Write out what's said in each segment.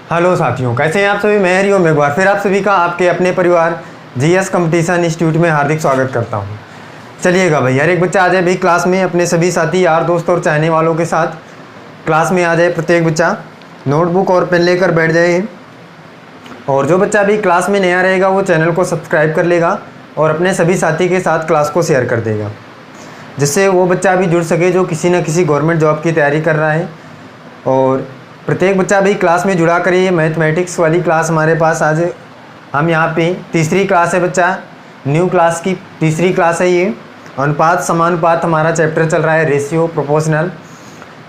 Hello साथियों, कैसे हैं आप सभी। मैं हरिओम एक बार फिर आप सभी का आपके अपने परिवार जीएस कंपटीशन इंस्टीट्यूट में हार्दिक स्वागत करता हूं। चलिएगा भाई, हर एक बच्चा आ जाए भाई क्लास में, अपने सभी साथी यार दोस्त और चाहने वालों के साथ क्लास में आ जाए। प्रत्येक बच्चा नोटबुक और पेन लेकर बैठ जाए। और जो बच्चा भी क्लास में नया रहेगा वो चैनल को सब्सक्राइब कर लेगा और अपने सभी साथी के साथ क्लास को शेयर कर देगा, जिससे वो बच्चा भी जुड़ सके जो किसी न किसी गवर्नमेंट जॉब की तैयारी कर रहा है। और प्रत्येक बच्चा भी क्लास में जुड़ा करिए। मैथमेटिक्स वाली क्लास हमारे पास आज हम यहाँ पे तीसरी क्लास है बच्चा, न्यू क्लास की तीसरी क्लास है ये। अनुपात समानुपात हमारा चैप्टर चल रहा है, रेशियो प्रोपोर्शनल,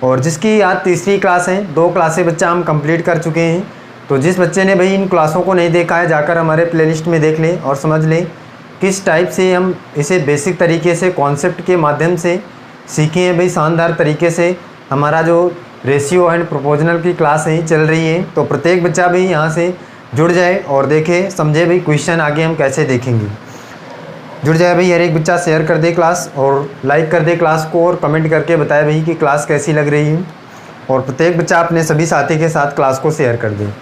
और जिसकी आज तीसरी क्लास है। 2 क्लासें बच्चा हम कंप्लीट कर चुके हैं। तो जिस बच्चे ने भाई इन क्लासों को नहीं देखा है जाकर हमारे प्लेलिस्ट में देख लें और समझ लें किस टाइप से हम इसे बेसिक तरीके से कॉन्सेप्ट के माध्यम से सीखे हैं। भाई शानदार तरीके से हमारा जो रेशियो एंड प्रोपोर्शनल की क्लास है चल रही है। तो प्रत्येक बच्चा भी यहाँ से जुड़ जाए और देखे समझे भाई क्वेश्चन आगे हम कैसे देखेंगे। जुड़ जाए भाई, हर एक बच्चा शेयर कर दे क्लास और लाइक कर दे क्लास को और कमेंट करके बताए भाई कि क्लास कैसी लग रही है। और प्रत्येक बच्चा अपने सभी साथी के साथ क्लास को शेयर कर दे।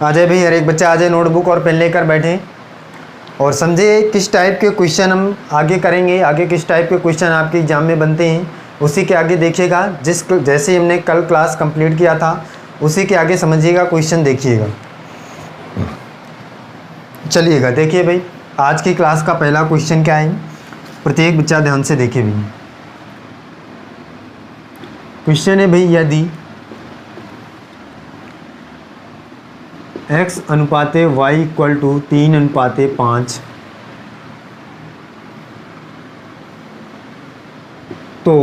आ जाए भाई, हर एक बच्चा आ जाए, नोटबुक और पेन लेकर बैठे और समझे किस टाइप के क्वेश्चन हम आगे करेंगे। आगे किस टाइप के क्वेश्चन आपके एग्जाम में बनते हैं उसी के आगे देखिएगा। जैसे हमने कल क्लास कंप्लीट किया था उसी के आगे समझिएगा, क्वेश्चन देखिएगा। चलिएगा देखिए भाई, आज की क्लास का पहला क्वेश्चन क्या है, प्रत्येक बच्चा ध्यान से देखिए भाई। क्वेश्चन है भाई, यदि x अनुपाते y इक्वल टू 3:5 तो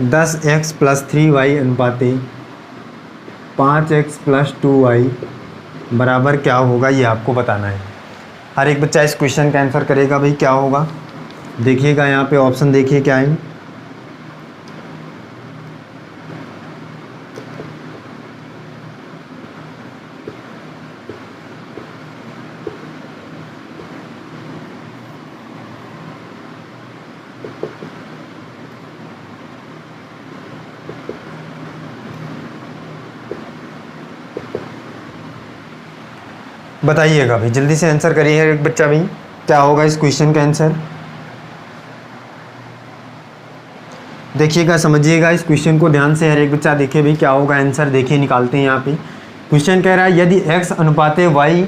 10x + 3y अनुपाते 5x + 2y बराबर क्या होगा, ये आपको बताना है। हर एक बच्चा इस क्वेश्चन का आंसर करेगा भाई क्या होगा। देखिएगा यहाँ पे ऑप्शन देखिए क्या है। बताइएगा भाई, जल्दी से आंसर करिए एक बच्चा भाई, क्या होगा इस क्वेश्चन का आंसर। देखिएगा, समझिएगा इस क्वेश्चन को ध्यान से, हर एक बच्चा देखिए भाई क्या होगा आंसर। देखिए निकालते हैं यहाँ पे। क्वेश्चन कह रहा है यदि x अनुपाते y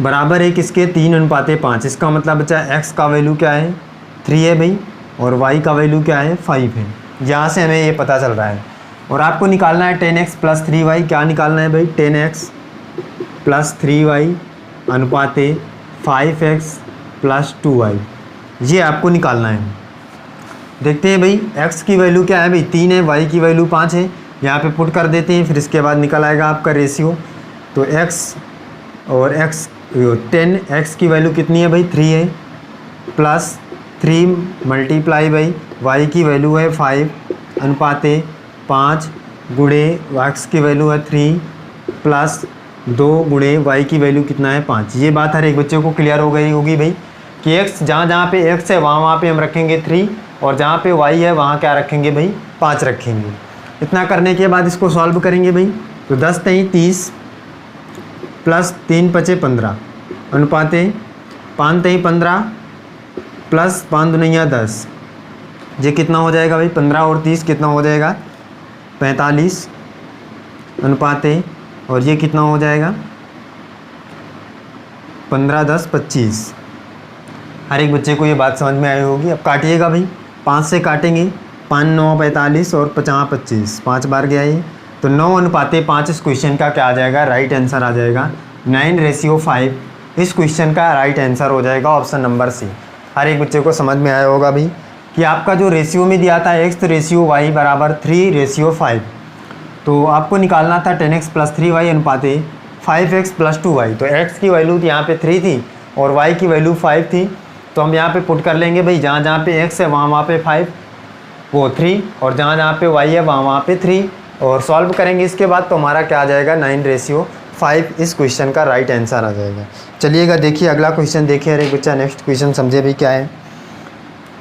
बराबर है किसके, 3:5। इसका मतलब बच्चा x का वैल्यू क्या है, 3 है भाई, और y का वैल्यू क्या है, 5 है। यहाँ से हमें ये पता चल रहा है। और आपको निकालना है 10x + 3y। क्या निकालना है भाई, 10x + 3y अनुपाते 5x + 2y, ये आपको निकालना है। देखते हैं भाई x की वैल्यू क्या है भाई, 3 है, y की वैल्यू 5 है। यहाँ पे पुट कर देते हैं, फिर इसके बाद निकल आएगा आपका रेशियो। तो x और 10x की वैल्यू कितनी है भाई, 3 है, + 3 × y की वैल्यू है 5 अनुपाते 5 गुणे x की वैल्यू है 3 + 2 गुणे y की वैल्यू कितना है, 5। ये बात हर एक बच्चे को क्लियर हो गई होगी भाई कि x जहाँ पे x है वहाँ पे हम रखेंगे 3 और जहाँ पे y है वहाँ क्या रखेंगे भाई, 5 रखेंगे। इतना करने के बाद इसको सॉल्व करेंगे भाई। तो 10 × 30 + 3 × 5 = 15 अनुपाते 5 × 15 + 5 × 2 = 10। ये कितना हो जाएगा भाई, 15 और 30 कितना हो जाएगा, 45 अनुपाते, और ये कितना हो जाएगा, 15 × 10 = 25। हर एक बच्चे को ये बात समझ में आई होगी। अब काटिएगा भाई, 5 से काटेंगे, 5 × 9 = 45 और 50 × 25, 5 बार गया ये। तो 9:5 इस क्वेश्चन का क्या आ जाएगा, राइट आंसर आ जाएगा 9:5। इस क्वेश्चन का राइट आंसर हो जाएगा ऑप्शन नंबर सी। हर एक बच्चे को समझ में आया होगा भाई कि आपका जो रेशियो में दिया था x/y = 3/5, तो आपको निकालना था 10x + 3y अनुपाते 5x + 2y। तो x की वैल्यू यहाँ पे 3 थी और y की वैल्यू 5 थी। तो हम यहाँ पे पुट कर लेंगे भाई, जहाँ जहाँ पे x है वहाँ पे 5 वो 3 और जहाँ जहाँ पे y है वहाँ पे 3। और सॉल्व करेंगे इसके बाद तो हमारा क्या आ जाएगा 9:5 इस क्वेश्चन का राइट आंसर आ जाएगा। चलिएगा देखिए अगला क्वेश्चन देखिए, अरे बच्चा नेक्स्ट क्वेश्चन समझे भी क्या है।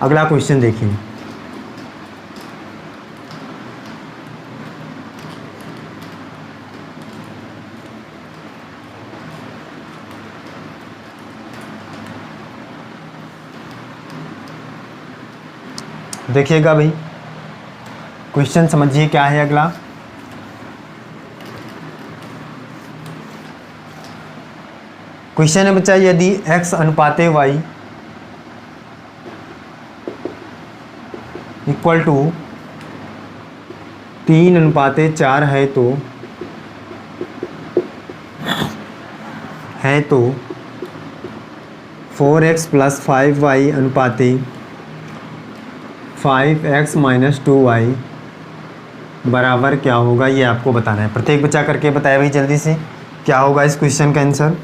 अगला क्वेश्चन देखिए, देखिएगा भाई क्वेश्चन समझिए क्या है। अगला क्वेश्चन है बच्चा, यदि x अनुपाते y इक्वल टू 3:4 है तो 4x + 5y अनुपाते 5x - 2y बराबर क्या होगा, ये आपको बताना है। प्रत्येक बच्चा करके बताया भाई जल्दी से क्या होगा इस क्वेश्चन का आंसर।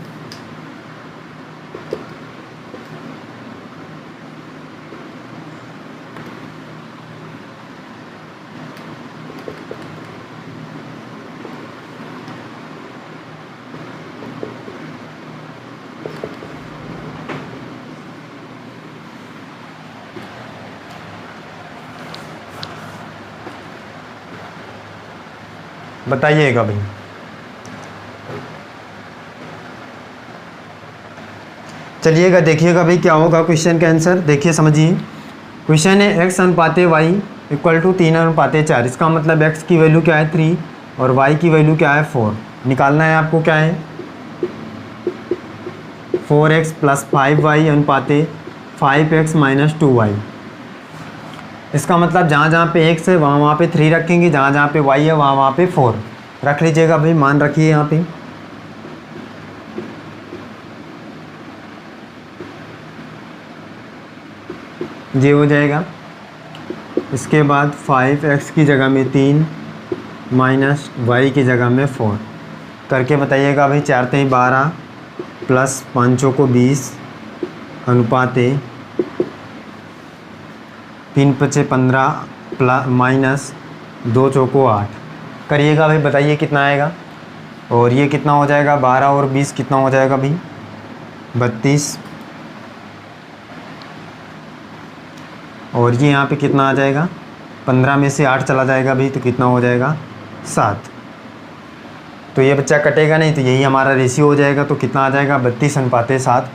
बताइएगा भाई। चलिएगा देखिएगा भाई क्या होगा क्वेश्चन का आंसर। देखिए समझिए, क्वेश्चन है x अनुपाते y इक्वल टू 3:4। इसका मतलब x की वैल्यू क्या है 3 और y की वैल्यू क्या है 4। निकालना है आपको क्या है 4x + 5y अनुपाते 5x - 2y। इसका मतलब जहाँ जहाँ पे x है वहाँ वहाँ पे 3 रखेंगे, जहाँ जहाँ पे y है वहाँ वहाँ पे 4 रख लीजिएगा भाई। मान रखिए यहाँ पे ये हो जाएगा। इसके बाद 5x की जगह में 3 माइनस y की जगह में 4 करके बताइएगा भाई। 4 × 12 प्लस 5 को 20 अनुपाते 3 × 5 = 15 प्लस माइनस 2 × 4 = 8 करिएगा भाई। बताइए कितना आएगा। और ये कितना हो जाएगा 12 और 20 कितना हो जाएगा भाई 32। और ये यहाँ पे कितना आ जाएगा 15 में से 8 चला जाएगा भाई तो कितना हो जाएगा 7। तो ये बच्चा कटेगा नहीं तो यही हमारा रेशियो हो जाएगा। तो कितना आ जाएगा 32:7।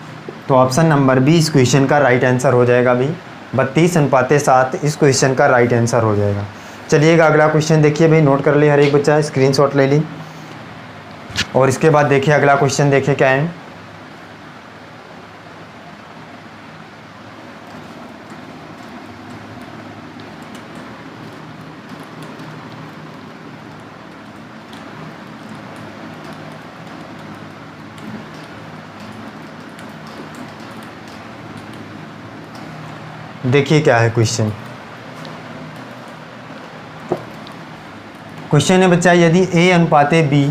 तो ऑप्शन नंबर बी इस क्वेश्चन का राइट आंसर हो जाएगा भाई। 32:7 इस क्वेश्चन का राइट आंसर हो जाएगा। चलिएगा अगला क्वेश्चन देखिए भाई, नोट कर ले हर एक बच्चा, स्क्रीनशॉट ले ली। और इसके बाद देखिए अगला क्वेश्चन देखिए क्या है। देखिए क्या है क्वेश्चन। क्वेश्चन है बच्चा, यदि a अनुपाते b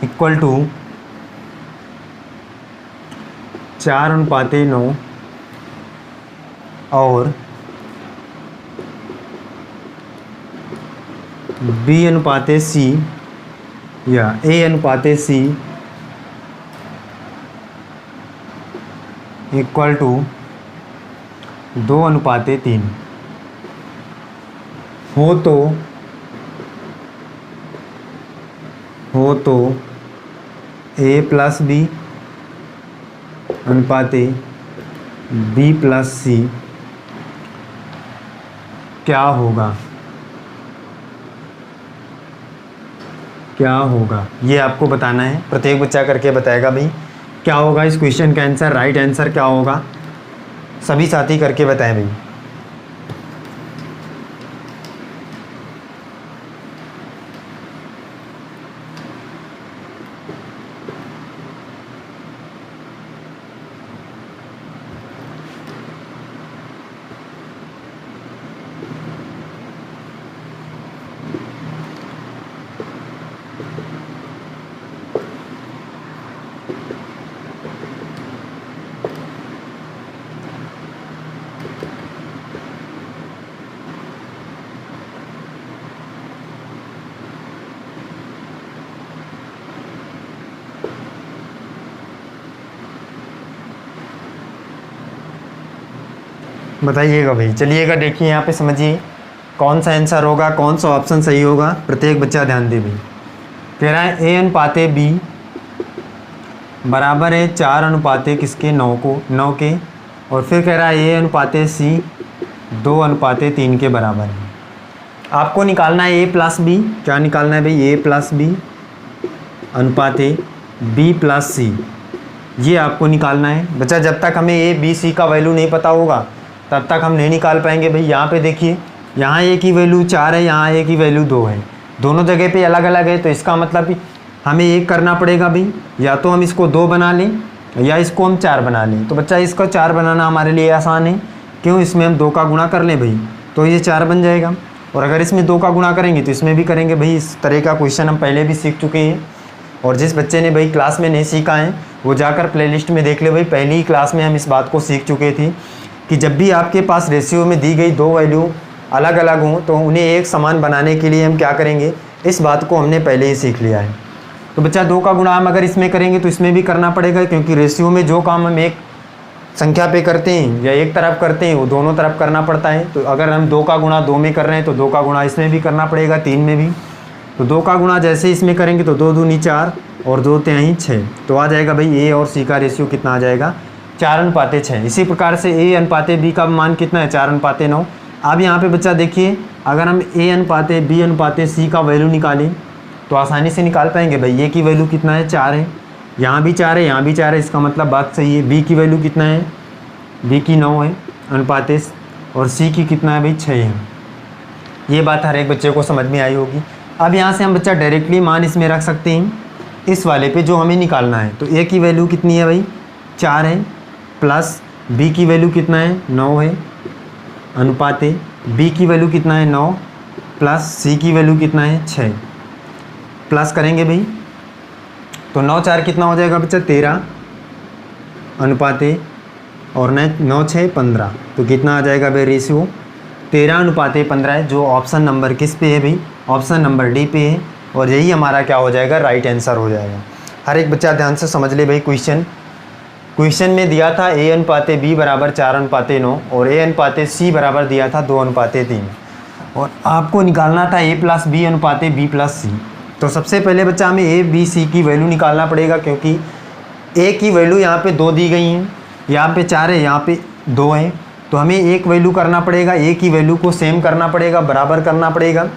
इक्वल टू 4:9 और b अनुपाते c या a अनुपाते c इक्वल टू 2:3 हो तो a + b अनुपाते b + c क्या होगा, क्या होगा ये आपको बताना है। प्रत्येक बच्चा करके बताएगा भाई क्या होगा इस क्वेश्चन का आंसर, राइट आंसर क्या होगा। सभी साथी करके बताएं भाई। बताइएगा भाई। चलिएगा देखिए यहाँ पे समझिए कौन सा आंसर होगा, कौन सा ऑप्शन सही होगा। प्रत्येक बच्चा ध्यान दे भाई। कह रहा है ए अनुपाते बी बराबर है 4 अनुपाते किसके 9 के, और फिर कह रहा है ए अनुपाते सी 2 अनुपाते 3 के बराबर है। आपको निकालना है ए प्लस बी। क्या निकालना है भाई? ए plus B अनुपाते B plus C, ये आपको निकालना है बच्चा। जब तक हमें ए बी सी का वैल्यू नहीं पता होगा तब तक हम नहीं निकाल पाएंगे भाई। यहाँ पे देखिए, यहाँ ए की वैल्यू 4 है, यहाँ ए की वैल्यू 2 है, दोनों जगह पे अलग अलग है, तो इसका मतलब कि हमें एक करना पड़ेगा भाई। या तो हम इसको 2 बना लें या इसको हम 4 बना लें। तो बच्चा इसको 4 बनाना हमारे लिए आसान है, क्यों? इसमें हम 2 का गुणा कर लें भाई, तो ये 4 बन जाएगा। और अगर इसमें 2 का गुणा करेंगे तो इसमें भी करेंगे भाई। इस तरह का क्वेश्चन हम पहले भी सीख चुके हैं। और जिस बच्चे ने भाई क्लास में नहीं सीखा है वो जाकर प्लेलिस्ट में देख ले भाई। पहली ही क्लास में हम इस बात को सीख चुके थे कि जब भी आपके पास रेशियो में दी गई 2 वैल्यू अलग अलग हों तो उन्हें एक समान बनाने के लिए हम क्या करेंगे, इस बात को हमने पहले ही सीख लिया है। तो बच्चा 2 का गुणा हम अगर इसमें करेंगे तो इसमें भी करना पड़ेगा, क्योंकि रेशियो में जो काम हम एक संख्या पे करते हैं या एक तरफ करते हैं वो दोनों तरफ करना पड़ता है। तो अगर हम 2 का गुणा 2 में कर रहे हैं तो 2 का गुणा इसमें भी करना पड़ेगा, 3 में भी। तो 2 का गुणा जैसे इसमें करेंगे तो 2 दूनी 4 और 2 तिहाई 6, तो आ जाएगा भाई ए और सी का रेशियो कितना आ जाएगा? 4 अनुपाते 6। इसी प्रकार से ए अनुपाते बी का मान कितना है? 4 अनुपाते 9। अब यहाँ पे बच्चा देखिए, अगर हम ए अनुपाते बी अनुपाते सी का वैल्यू निकालें तो आसानी से निकाल पाएंगे भाई। ए की वैल्यू कितना है? 4 है, यहाँ भी 4 है, यहाँ भी 4 है, इसका मतलब बात सही है। बी की वैल्यू कितना है? बी की 9 है अनुपाते, और सी की कितना है भाई? 6 है। ये बात हर एक बच्चे को समझ में आई होगी। अब यहाँ से हम बच्चा डायरेक्टली मान इसमें रख सकते हैं इस वाले पे जो हमें निकालना है। तो ए की वैल्यू कितनी है भाई? 4 है, प्लस बी की वैल्यू कितना है? 9 है अनुपाते बी की वैल्यू कितना है? 9, प्लस सी की वैल्यू कितना है? 6। प्लस करेंगे भाई तो 9 4 कितना हो जाएगा बच्चा? 13 अनुपाते, और 9 6 15, तो कितना आ जाएगा भाई रेशियो? 13 अनुपाते 15 है, जो ऑप्शन नंबर किस पे है भाई? ऑप्शन नंबर डी पे है। और यही हमारा क्या हो जाएगा? राइट आंसर हो जाएगा। हर एक बच्चा ध्यान से समझ ले भाई। क्वेश्चन में दिया था ए अनुपाते बी बराबर 4 अनुपाते 9, और ए अनुपाते सी बराबर दिया था 2 अनुपाते 3, और आपको निकालना था ए प्लस बी अनुपाते बी प्लस सी। तो सबसे पहले बच्चा हमें ए बी सी की वैल्यू निकालना पड़ेगा, क्योंकि ए की वैल्यू यहाँ पे 2 दी गई हैं, यहाँ पे 4 है, यहाँ पे 2 है, तो हमें एक वैल्यू करना पड़ेगा। ए की वैल्यू को सेम करना पड़ेगा, बराबर करना पड़ेगा।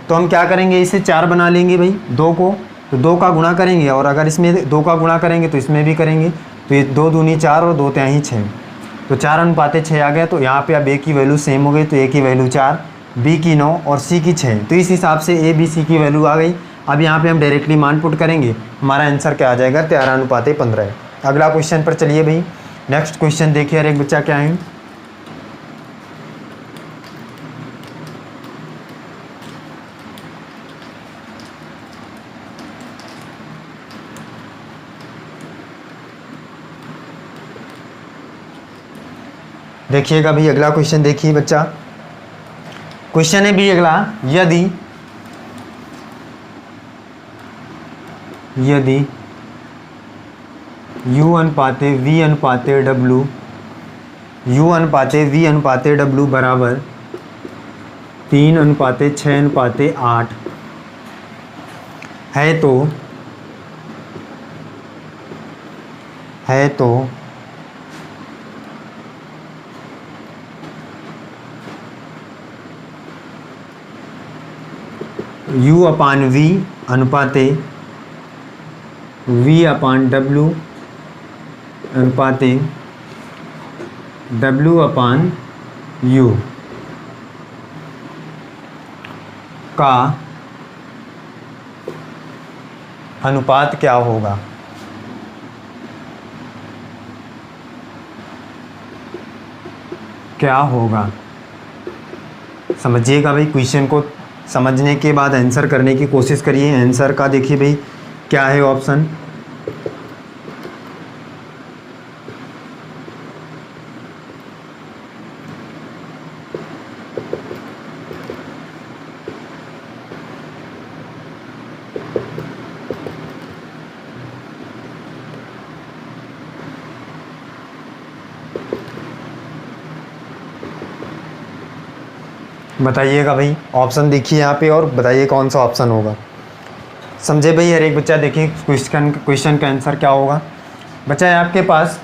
तो हम क्या करेंगे, इसे 4 बना लेंगे भाई 2 को, तो 2 का गुणा करेंगे, और अगर इसमें 2 का गुणा करेंगे तो इसमें भी करेंगे, तो ये 2 दूनी 4 और 2 तिहाई 6, तो 4 अनुपाते 6 आ गया। तो यहाँ पे अब ए की वैल्यू सेम हो गई, तो ए की वैल्यू 4, बी की 9 और सी की 6, तो इस हिसाब से ए बी सी की वैल्यू आ गई। अब यहाँ पे हम डायरेक्टली मान पुट करेंगे, हमारा आंसर क्या आ जाएगा? 13 अनुपाते 15 है। अगला क्वेश्चन पर चलिए भाई। नेक्स्ट क्वेश्चन देखिए हर एक बच्चा क्या है। देखिएगा भाई अगला क्वेश्चन देखिए बच्चा। क्वेश्चन है भी अगला, यदि u अनुपाते v अनुपाते w, u अनुपाते v अनुपाते w बराबर 3 अनुपाते 6 अनुपाते 8 है तो u अपान v अनुपाते v अपान w अनुपाते w अपान u का अनुपात क्या होगा? क्या होगा? समझिएगा भाई, क्वेश्चन को समझने के बाद आंसर करने की कोशिश करिए। आंसर का देखिए भाई क्या है ऑप्शन। बताइएगा भाई, ऑप्शन देखिए यहाँ पे और बताइए कौन सा ऑप्शन होगा। समझे भाई हर एक बच्चा, देखिए क्वेश्चन का आंसर क्या होगा। बच्चा है आपके पास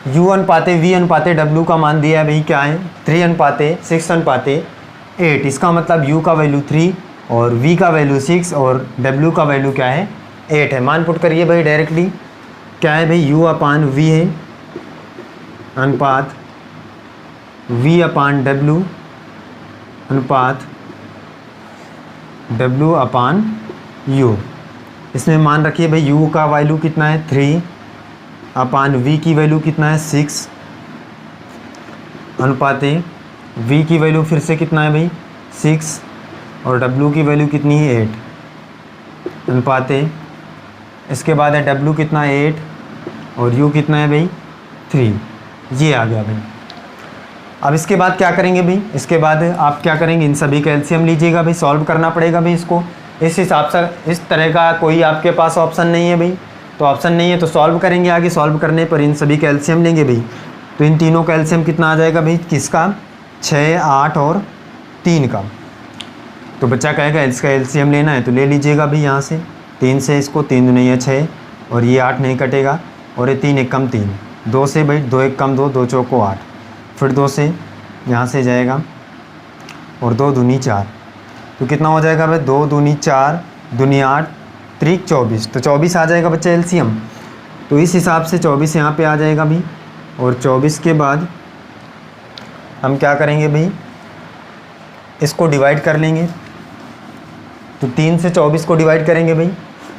u अनुपाते v अनुपाते w का मान दिया है भाई, क्या है 3 अनुपाते 6 अनुपाते 8। इसका मतलब u का वैल्यू 3 और v का वैल्यू 6 और w का वैल्यू क्या है 8 है। मान पुट करिए भाई डायरेक्टली, क्या है भाई u अपान v है अनुपात v अपान w अनुपात w अपान u। इसमें मान रखिए भाई u का वैल्यू कितना है 3 अपान v की वैल्यू कितना है 6 अनुपाते v की वैल्यू फिर से कितना है भाई 6 और w की वैल्यू कितनी है 8 अनुपाते, इसके बाद है w कितना है 8 और u कितना है भाई 3। ये आ गया भाई। अब इसके बाद क्या करेंगे भाई, इसके बाद आप क्या करेंगे, इन सभी का एलसीएम लीजिएगा भाई, सॉल्व करना पड़ेगा भाई इसको। इस हिसाब से इस तरह का कोई आपके पास ऑप्शन नहीं है भाई, तो ऑप्शन नहीं है तो सॉल्व करेंगे। आगे सॉल्व करने पर इन सभी का एलसीएम लेंगे भाई, तो इन तीनों का एलसीएम कितना आ जाएगा भाई, किसका 6 8 और 3 का। तो बच्चा कहेगा इसका एलसीएम लेना है तो ले लीजिएगा भाई यहाँ से, 3 से इसको 3 दूनी है 6 और ये 8 नहीं कटेगा और ये 3 1 कम 3, 2 से भाई 2 1 कम 2, 2 चौको 8, फिर 2 से यहाँ से जाएगा और 2 दूनी 4, तो कितना हो जाएगा भाई 2 दूनी 4 दूनी 8 3 24, तो 24 आ जाएगा बच्चा एलसीएम। तो इस हिसाब से 24 यहाँ पे आ जाएगा भाई और 24 के बाद हम क्या करेंगे भाई, इसको डिवाइड कर लेंगे। तो 3 से 24 को डिवाइड करेंगे भाई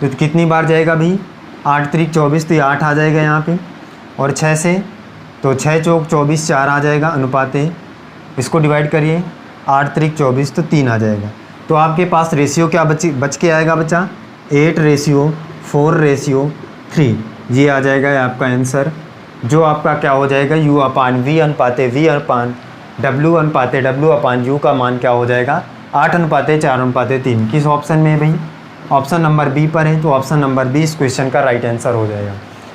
तो कितनी बार जाएगा भाई 8 3 24, तो ये 8 आ जाएगा यहाँ पे, और 6 से तो 6 चौक 24 4 आ जाएगा अनुपाते, इसको डिवाइड करिए 8 3 24 तो 3 आ जाएगा। तो आपके पास रेशियो क्या बच के आएगा बच्चा 8:4:3, ये आ जाएगा आपका आंसर, जो आपका क्या हो जाएगा u अपान v अनुपाते v अपान w अनुपाते w अपान u का मान क्या हो जाएगा 8:4:3। किस ऑप्शन में है भाई, ऑप्शन नंबर बी पर है, तो ऑप्शन नंबर बी इस क्वेश्चन का राइट आंसर हो जाएगा।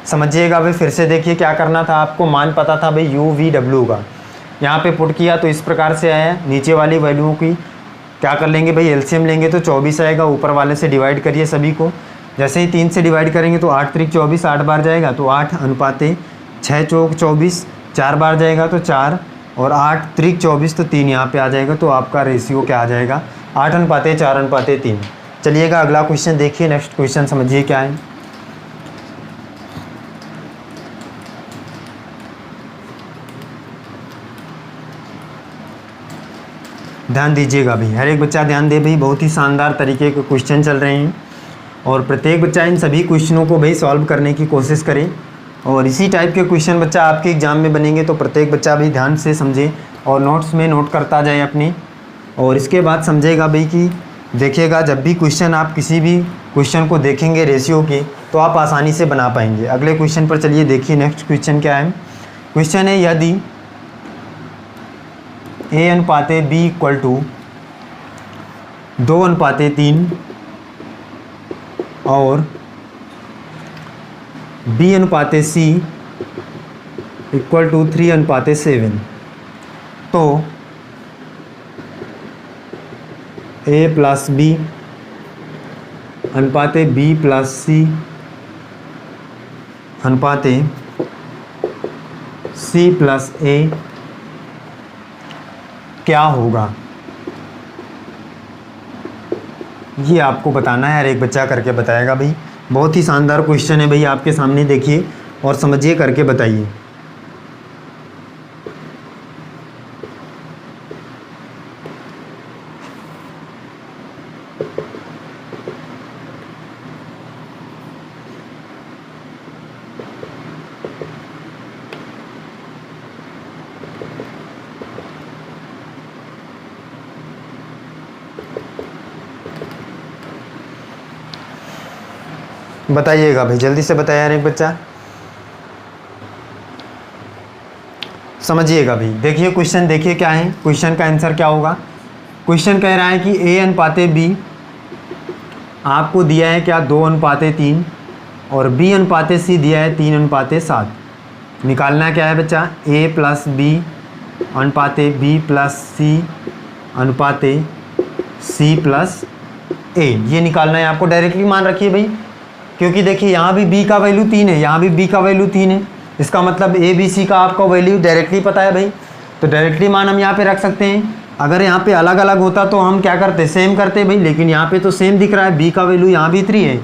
समझिएगा भाई, फिर से देखिए क्या करना था आपको, मान पता था भाई u v w का, यहाँ पे पुट किया तो इस प्रकार से आया। नीचे वाली वैल्यूओं की क्या कर लेंगे भाई एलसीएम लेंगे तो 24 आएगा, ऊपर वाले से डिवाइड करिए सभी को। जैसे ही 3 से डिवाइड करेंगे तो 8 3 24 8 बार जाएगा, तो 8 अनुपाते 6 चौक 24 4 बार जाएगा तो 4 और 8 3 24 तो 3 यहाँ पे आ जाएगा। तो आपका रेशियो क्या आ जाएगा 8:4:3। चलिएगा अगला क्वेश्चन देखिए, नेक्स्ट क्वेश्चन समझिए क्या है। ध्यान दीजिएगा भाई, हर एक बच्चा ध्यान दे भाई, बहुत ही शानदार तरीके के क्वेश्चन चल रहे हैं और प्रत्येक बच्चा इन सभी क्वेश्चनों को भाई सॉल्व करने की कोशिश करे। और इसी टाइप के क्वेश्चन बच्चा आपके एग्ज़ाम में बनेंगे, तो प्रत्येक बच्चा भी ध्यान से समझे और नोट्स में नोट करता जाए अपने। और इसके बाद समझेगा भाई कि देखिएगा जब भी क्वेश्चन आप किसी भी क्वेश्चन को देखेंगे रेशियो के, तो आप आसानी से बना पाएंगे। अगले क्वेश्चन पर चलिए देखिए, नेक्स्ट क्वेश्चन क्या है। क्वेश्चन है यदि a अनुपाते b इक्वल टू 2:3 और b अनुपाते c इक्वल टू 3:7, तो a प्लस b अनुपाते b plus c अनुपाते c plus a क्या होगा, ये आपको बताना है। हर एक बच्चा करके बताएगा भाई, बहुत ही शानदार क्वेश्चन है भाई, आपके सामने देखिए और समझिए, करके बताइए। बताइएगा भाई, जल्दी से बताया यार एक बच्चा, समझिएगा भाई। देखिए क्वेश्चन, देखिए क्या है क्वेश्चन का आंसर क्या होगा। क्वेश्चन कह रहा है कि a अनुपाते b आपको दिया है क्या 2:3 और b अनुपाते c दिया है 3:7। निकालना क्या है बच्चा, a प्लस b अनुपाते बी प्लस सी अनुपाते सी प्लस ए, ये निकालना है आपको। डायरेक्टली मान रखिए भाई, क्योंकि देखिए यहाँ भी b का वैल्यू 3 है, यहाँ भी b का वैल्यू 3 है, इसका मतलब ए बी सी का आपको वैल्यू डायरेक्टली पता है भाई, तो डायरेक्टली मान हम यहाँ पे रख सकते हैं। अगर यहाँ पे अलग अलग होता तो हम क्या करते, सेम करते भाई, लेकिन यहाँ पे तो सेम दिख रहा है, b का वैल्यू यहाँ भी 3 है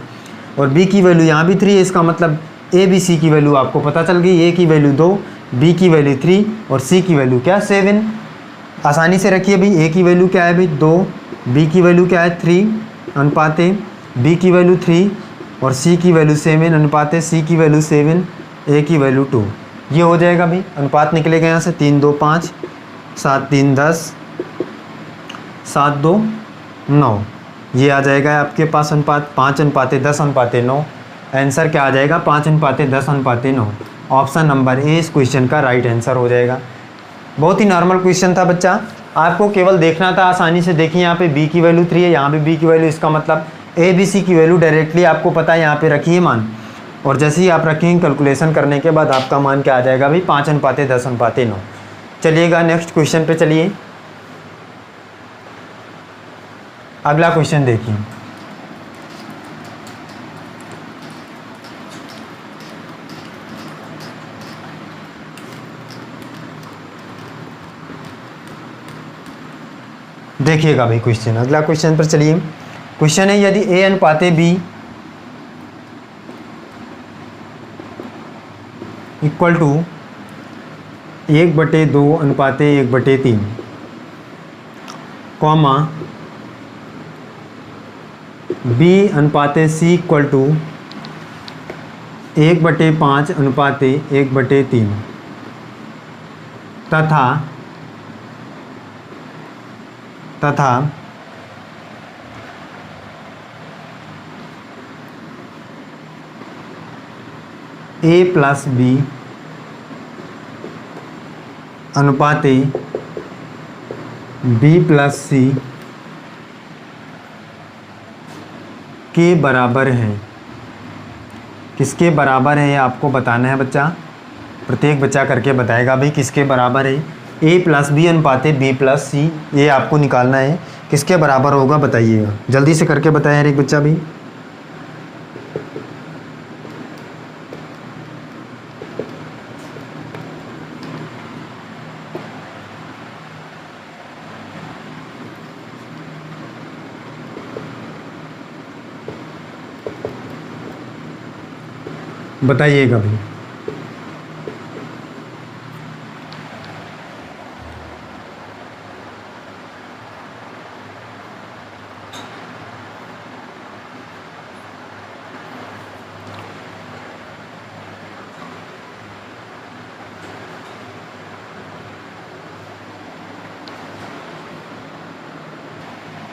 और b की वैल्यू यहाँ भी 3 है, इसका मतलब ए बी सी की वैल्यू आपको पता चल गई। ए की वैल्यू 2, b की वैल्यू 3 और c की वैल्यू क्या 7। आसानी से रखिए भाई, ए की वैल्यू क्या है भाई 2, b की वैल्यू क्या है 3 अनुपाते b की वैल्यू 3 और c की वैल्यू 7 अनुपाते c की वैल्यू 7, a की वैल्यू 2। ये हो जाएगा भाई, अनुपात निकलेगा यहाँ से 3 2 5, 7 3 10, 7 2 9, ये आ जाएगा आपके पास अनुपात 5 अनुपाते 10 अनुपाते 9। आंसर क्या आ जाएगा 5 अनुपाते 10 अनुपाते 9। ऑप्शन नंबर ए इस क्वेश्चन का राइट आंसर हो जाएगा। बहुत ही नॉर्मल क्वेश्चन था बच्चा, आपको केवल देखना था। आसानी से देखिए, यहाँ पे b की वैल्यू 3 है, यहाँ भी b की वैल्यू, इसका मतलब ए बी सी की वैल्यू डायरेक्टली आपको पता है, यहाँ पे रखिए मान, और जैसे ही आप रखेंगे कैलकुलेशन करने के बाद आपका मान क्या आ जाएगा भाई 5 अनुपाते 10 अनुपाते 9। चलिएगा नेक्स्ट क्वेश्चन पे चलिए। अगला क्वेश्चन देखिए, देखिएगा भाई क्वेश्चन, अगला क्वेश्चन पर चलिए। क्वेश्चन है यदि a अनुपाते b इक्वल टू 1/2 अनुपाते 1/3 कॉमा b अनुपाते c इक्वल टू 1/5 अनुपाते 1/3 तथा a प्लस b अनुपाते b प्लस c के बराबर है। किसके बराबर है ये आपको बताना है बच्चा, प्रत्येक बच्चा करके बताएगा भाई किसके बराबर है। a प्लस बी अनुपाते b प्लस सी, ये आपको निकालना है, किसके बराबर होगा बताइएगा, जल्दी से करके बताएं हर एक बच्चा भी। बताइएगा भाई।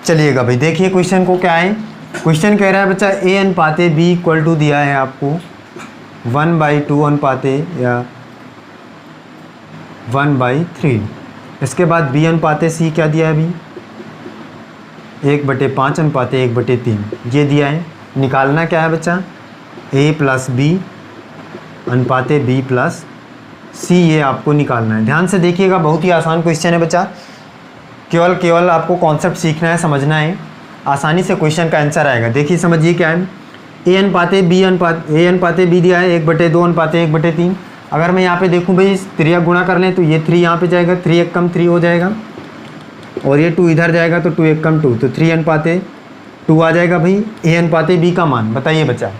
चलिएगा भाई, देखिए क्वेश्चन को क्या है। क्वेश्चन कह रहा है बच्चा a अनुपाते b इक्वल टू दिया है आपको 1/2 अनुपाते या 1/3। इसके बाद b अनुपाते c क्या दिया है अभी 1/5 अनुपाते 1/3 ये दिया है। निकालना क्या है बच्चा a प्लस b अनुपाते b प्लस c, ये आपको निकालना है। ध्यान से देखिएगा, बहुत ही आसान क्वेश्चन है बच्चा, केवल आपको कॉन्सेप्ट सीखना है, समझना है, आसानी से क्वेश्चन का आंसर आएगा। देखिए समझिए क्या है, a अनुपाते b दिया है 1/2 अनुपाते 1/3। अगर मैं यहाँ पे देखूँ भाई त्रिया गुणा कर लें तो ये 3 यहाँ पे जाएगा, 3 एक कम 3 हो जाएगा, और ये 2 इधर जाएगा तो 2 एक कम 2, तो 3 अनुपाते 2 आ जाएगा भाई a अनुपाते b का मान। बताइए बच्चा,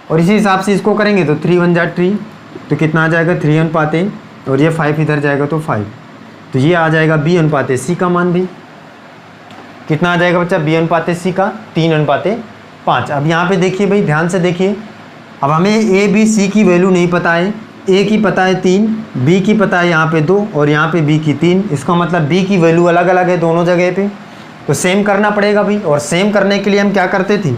और इसी हिसाब से इसको करेंगे तो 3 1 जा 3, तो कितना आ जाएगा 3 अनुपाते, और ये 5 इधर जाएगा तो 5, तो ये आ जाएगा b अनुपाते c का मान भी। कितना आ जाएगा बच्चा b अनुपाते c का 3 अनुपाते 5। अब यहाँ पे देखिए भाई, ध्यान से देखिए, अब हमें a b c की वैल्यू नहीं पता है, a की पता है 3, b की पता है यहाँ पे 2 और यहाँ पे b की 3। इसका मतलब b की वैल्यू अलग अलग है दोनों जगह पे, तो सेम करना पड़ेगा भाई। और सेम करने के लिए हम क्या करते थे,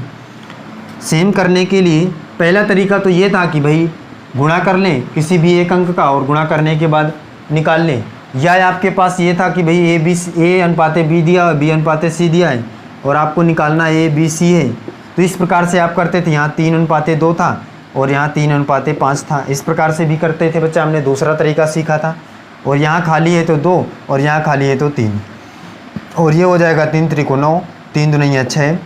सेम करने के लिए पहला तरीका तो ये था कि भाई गुणा कर लें किसी भी एक अंक का और गुणा करने के बाद निकाल लें, या आपके पास ये था कि भाई a अनुपाते b दिया और b अनुपाते c दिया है और आपको निकालना a b c है, तो इस प्रकार से आप करते थे। यहाँ 3 अनुपाते 2 था और यहाँ 3 अनुपाते 5 था, इस प्रकार से भी करते थे बच्चा, हमने दूसरा तरीका सीखा था। और यहाँ खाली है तो 2 और यहाँ खाली है तो 3, और ये हो जाएगा 3 त्रिको 9, 3 दूनिया 6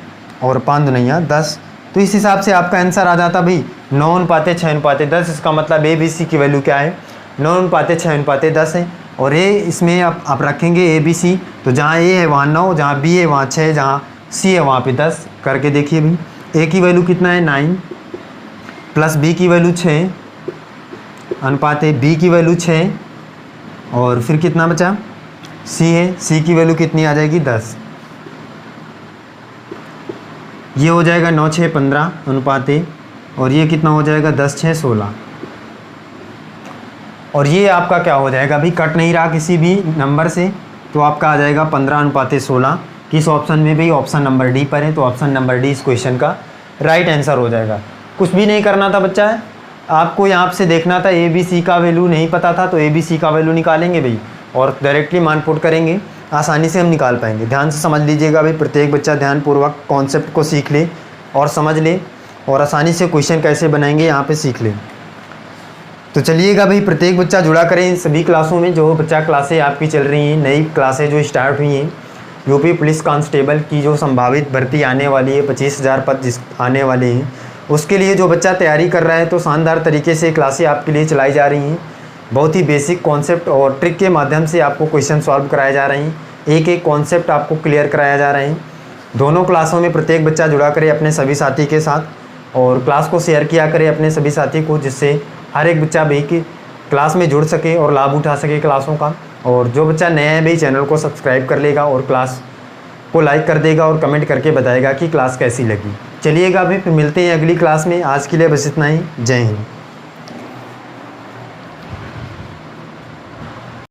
और 5 दूनिया 10। तो इस हिसाब से आपका आंसर आ जाता भाई 9:6:10। इसका मतलब ए बी सी की वैल्यू क्या है, 9:6:10 है। और ये इसमें आप रखेंगे ए बी सी, तो जहाँ ए है वहाँ 9, जहाँ बी है वहाँ 6, जहाँ सी है वहाँ पे 10 करके देखिए भाई। ए की वैल्यू कितना है 9 प्लस बी की वैल्यू 6 अनुपात है बी की वैल्यू 6, और फिर कितना बचा सी है, सी की वैल्यू कितनी आ जाएगी 10। ये हो जाएगा 9:6:15 अनुपात है, और ये कितना हो जाएगा 10:6:16। और ये आपका क्या हो जाएगा भाई, कट नहीं रहा किसी भी नंबर से, तो आपका आ जाएगा 15:16। किस ऑप्शन में भाई, ऑप्शन नंबर डी पर है, तो ऑप्शन नंबर डी इस क्वेश्चन का राइट आंसर हो जाएगा। कुछ भी नहीं करना था बच्चा है, आपको यहाँ से देखना था ए बी सी का वैल्यू नहीं पता था, तो ए बी सी का वैल्यू निकालेंगे भाई और डायरेक्टली मान पुट करेंगे, आसानी से हम निकाल पाएंगे। ध्यान से समझ लीजिएगा भाई, प्रत्येक बच्चा ध्यानपूर्वक कॉन्सेप्ट को सीख ले और समझ ले, और आसानी से क्वेश्चन कैसे बनाएंगे यहाँ पे सीख ले। तो चलिएगा भाई, प्रत्येक बच्चा जुड़ा करें इन सभी क्लासों में। जो बच्चा क्लासें आपकी चल रही हैं, नई क्लासें जो स्टार्ट हुई हैं, यूपी पुलिस कांस्टेबल की जो संभावित भर्ती आने वाली है, 25,000 पद जिस आने वाले हैं, उसके लिए जो बच्चा तैयारी कर रहा है, तो शानदार तरीके से क्लासें आपके लिए चलाई जा रही हैं। बहुत ही बेसिक कॉन्सेप्ट और ट्रिक के माध्यम से आपको क्वेश्चन सॉल्व कराए जा रहे हैं, एक एक कॉन्सेप्ट आपको क्लियर कराया जा रहे हैं। दोनों क्लासों में प्रत्येक बच्चा जुड़ा करे अपने सभी साथी के साथ, और क्लास को शेयर किया करे अपने सभी साथी को, जिससे हर एक बच्चा भाई की क्लास में जुड़ सके और लाभ उठा सके क्लासों का। और जो बच्चा नया है भाई, चैनल को सब्सक्राइब कर लेगा और क्लास को लाइक कर देगा और कमेंट करके बताएगा कि क्लास कैसी लगी। चलिएगा भाई, फिर मिलते हैं अगली क्लास में। आज के लिए बस इतना ही। जय हिंद।